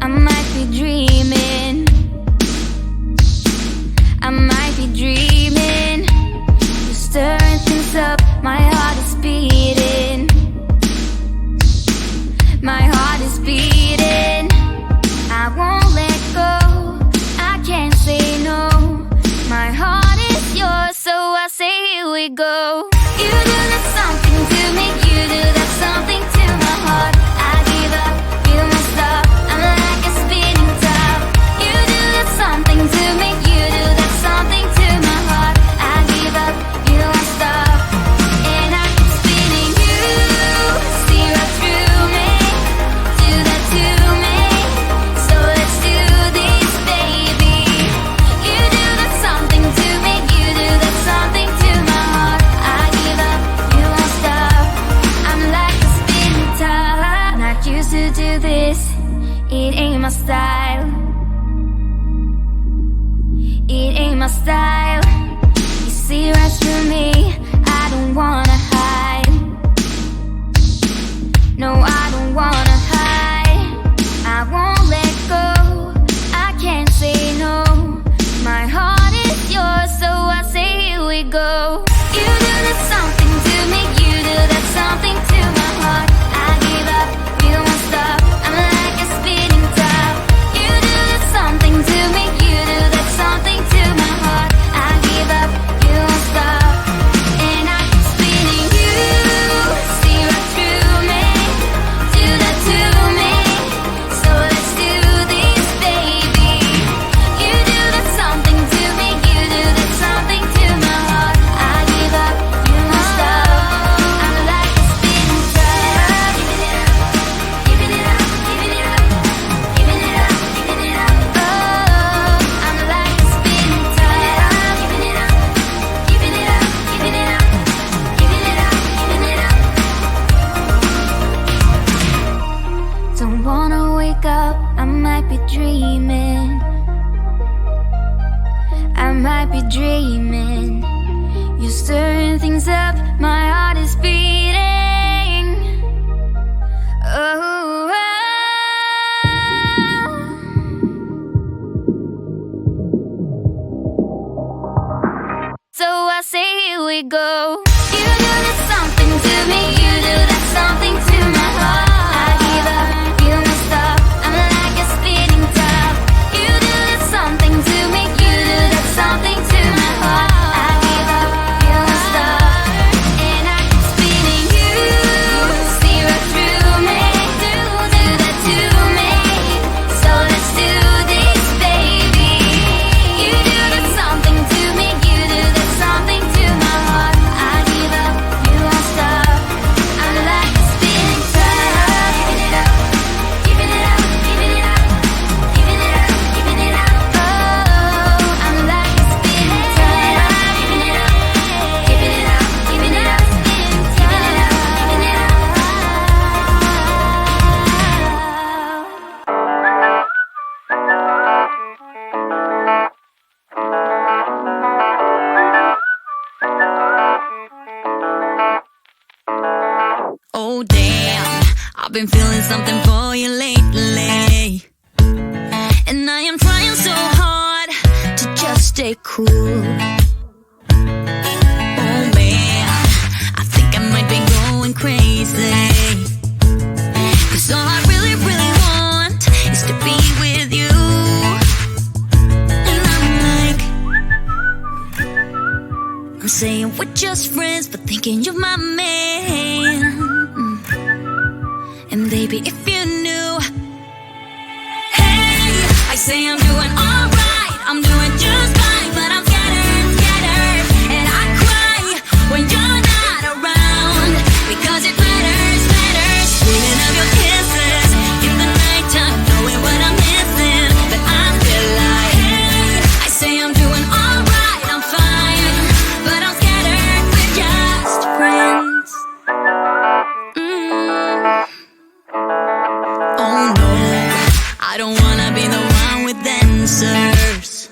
I might be dreaming. I might be dreaming. You're stirring things up, my heart is beating. My heart is beating. I won't let go, I can't say no. My heart is yours, so I say here we go. You do that something to me, you do that something to my heart. I give up, you won't stop, I'm like a spinning top. You do that something to me, you do that something to my heart. I give up, you won't stop, and I keep spinning. You see right through me, do that to me, so let's do this, baby. You do that something to me, you do that something to my heart. I give up, you won't stop, I'm like a spinning top. Not used to do this, it ain't my style. It ain't my style. You see right through me, I don't wanna hide. No, I don't wanna hide. I won't let go, I can't say no. My heart is yours, so I say here we go. You do that something to me, you do that something to my heart. I give up, you won't stop, I'm like a spinning top. You do that something to me, you do that something to my heart. I give up, you won't stop, and I keep spinning. You see right through me, do that to me, so let's do this, baby. You do that something to me, you do that something to my heart. I give up, you won't stop, I'm like a spinning top. Giving it up, giving it up, giving it up, giving it up, giving it up. Oh, I'm like a spinning top. Giving it up, giving it up, giving it up, giving it up, giving it up. Don't wanna wake up, I might be dreaming. I might be dreaming. You're stirring things up, my heart is beating. Oh, so I say here we go. You do that something to me, you do that something to my heart. I give up, you won't stop, I'm like a spinning top. You do that something to me, you do that something to my heart. I give up, you won't stop, and I keep spinning. You see right through me, do that to me, so let's do this, baby. You do that something to me, you do that something to my heart. I give up, you won't stop, I'm like a spinning top. Giving it up, giving it up, giving it up, giving it up, giving it up. Oh, I'm like a spinning top. Giving it up, giving it up, giving it up, spinning top. Giving it up, giving it up. Oh damn, I've been feeling something for you lately, and I am trying so hard to just stay cool. Oh man, I think I might be going crazy, 'cause all I really, really want is to be with you. And I'm like, I'm saying we're just friends, but thinking you're my man. And baby, if you knew, hey, I say I'm doing alright, I'm doing just fine, but I'm scattered, scattered, and I cry when you're not around, because it matters, matters. Dreaming of your kisses in the nighttime, knowing what I'm missing, but I'm still like, hey, I say I'm doing alright, I'm fine, but I'm scattered, we're just friends. Oh no, I don't wanna be the one with answers,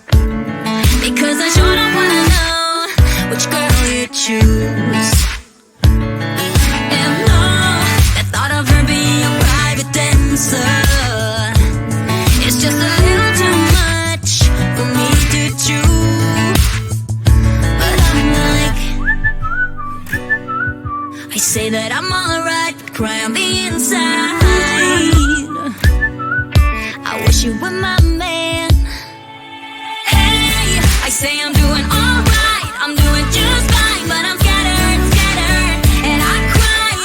because I sure don't wanna know which girl you choose. And no, the thought of her being a private dancer It's just a little too much for me to chew. But I'm like, I say that I'm alright, but cry on the inside. I wish you were my man. Hey, I say I'm doing alright, I'm doing just fine, but I'm scattered, scattered, and I cry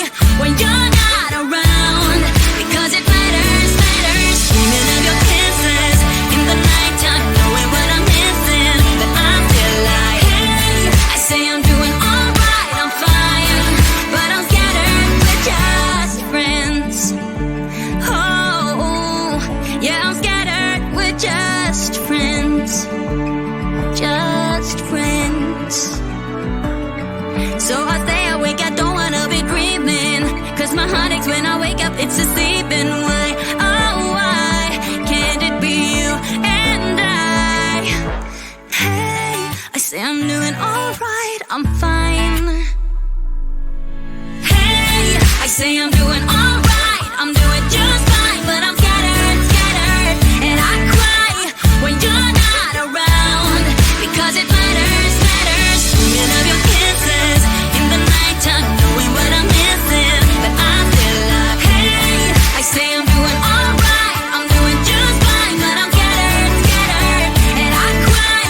when you're not around, because it matters, matters. Dreaming of your kisses in the nighttime, knowing what I'm missing, but I'm still like, hey, I say I'm doing alright, I'm fine, but I'm scattered, we're just friends. Oh, yeah, I'm scattered, we're just friends. Just friends. So I stay awake, I don't wanna be dreaming, 'cause my heart aches when I wake up, it's a sleeping. Why, oh why can't it be you and I? Hey, I say I'm doing alright, I'm fine. Hey, I say I'm doing alright, I'm doing just fine, but I'm scattered, scattered, and I cry when you're not around, because it matters, matters. Dreaming of your kisses in the nighttime, knowing what I'm missing, but I'm still like, hey, I say I'm doing alright, I'm doing just fine, but I'm scattered, scattered, and I cry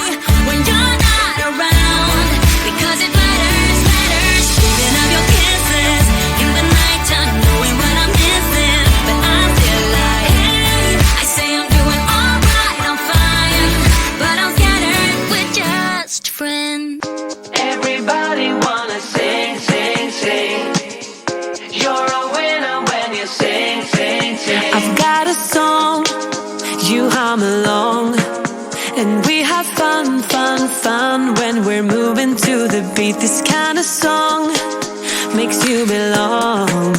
when you're not around, because it matters, matters. Dreaming of your kisses in the nighttime, knowing what I'm missing, but I'm still like, hey, I say I'm doing alright, I'm fine, but I'm scattered, we're just friends. Everybody wanna sing, sing, sing. You're a winner when you sing, sing, sing. I've got a song, you hum along, and we have fun, fun, fun when we're moving to the beat. This kind of song makes you belong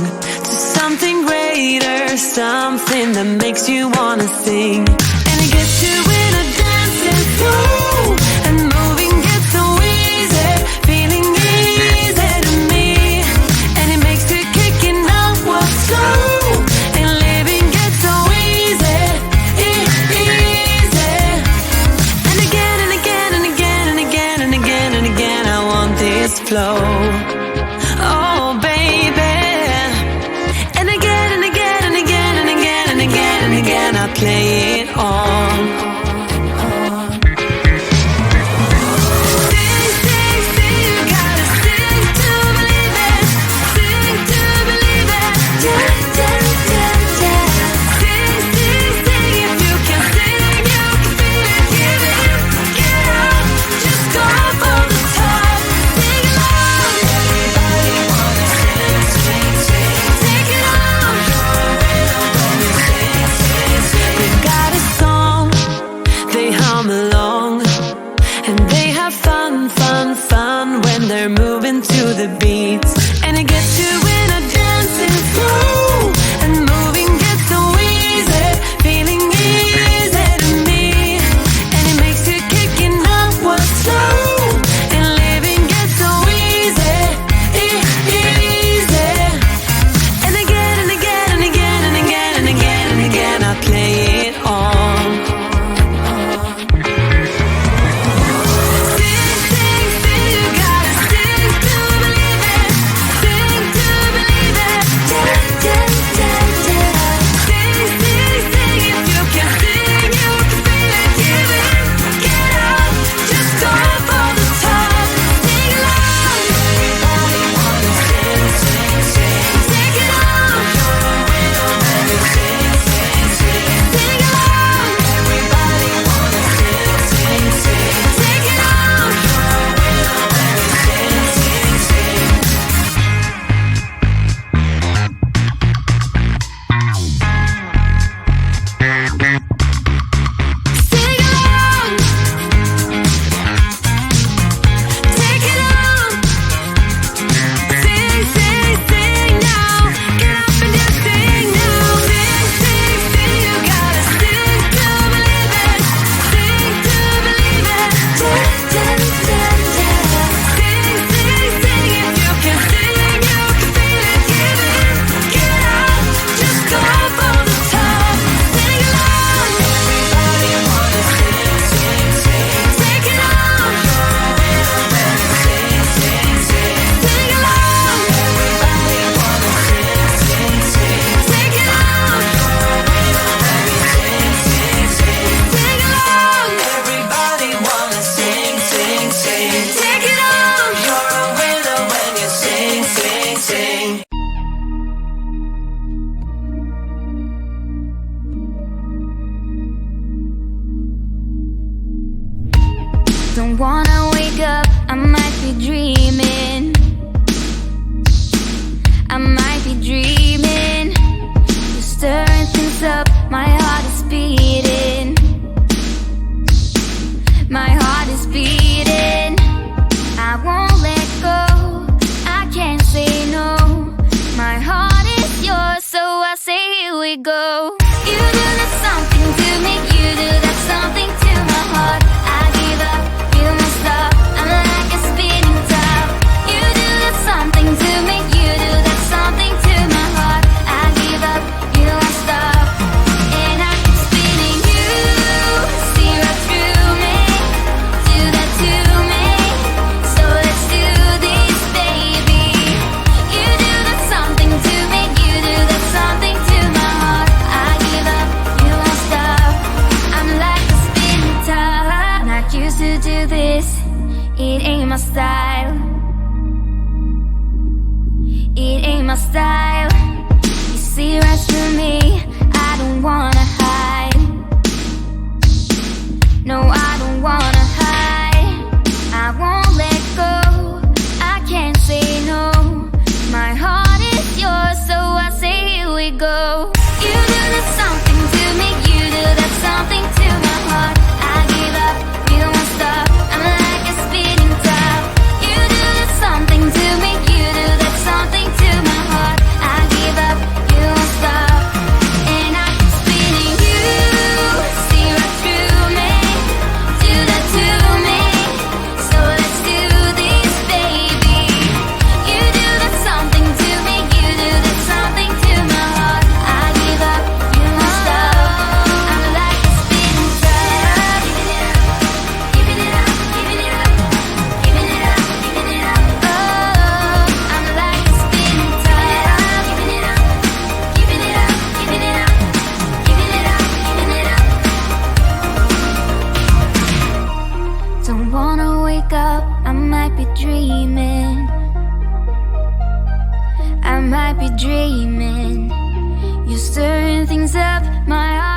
to something greater, something that makes you wanna sing. And it gets you in a dancing flow, and moving gets so easy, feeling easy to me. And it makes you kicking out what's slow, and living gets so easy, easy. And again and again and again and again and again and again, I want this flow. Oh baby. And again and again and again and again and again and again, I play it on. Sing, sing, sing, you gotta sing to believe it. Sing to believe it. Yeah, yeah, yeah, yeah. Sing, sing, sing, if you can sing, you can feel it. Give it, get up, just go for the top. Sing along. Everybody wanna sing, sing, sing. Take it on. You're a winner when you sing, sing, sing. We've got a song, Don't wanna wake up, I might be dreaming. I might be dreaming. You're stirring things up, my heart is beating. My heart is beating. I won't let go, I can't say no. My heart is yours, so I say here we go. You do that something to me, you do that something to my heart. I give up, you must stop, I'm like a spinning top. You do that something to me, you do that something to my heart. I give up, you must stop, and I keep spinning. You see right through me, do that to me, so let's do this, baby. You do that something to me, you do that something to my heart. I give up, you won't stop, I'm like a spinning top. Not used to do this, it ain't my style. It ain't my style. You see right through me, I don't wanna hide. No, I don't wanna hide. I won't let go, I can't say no. My heart is yours, so I say here we go. You do that something to me, you do that something to my heart. I give up, you won't stop, I'm like a spinning top. You do that something to me, you do that something to my heart. I give up, you won't stop, and I keep spinning. You see right through me, do that to me, so let's do this, baby. You do that something to me, you do that something to my heart. I give up, you won't stop, I'm like a spinning top. Giving it up, giving it up, giving it up, giving it up, giving it up. Oh, I'm like a spinning top. Giving it up, giving it up, giving it up, giving it up, giving it up. Don't wanna wake up, I might be dreaming. I might be dreaming. You're stirring things up, my heart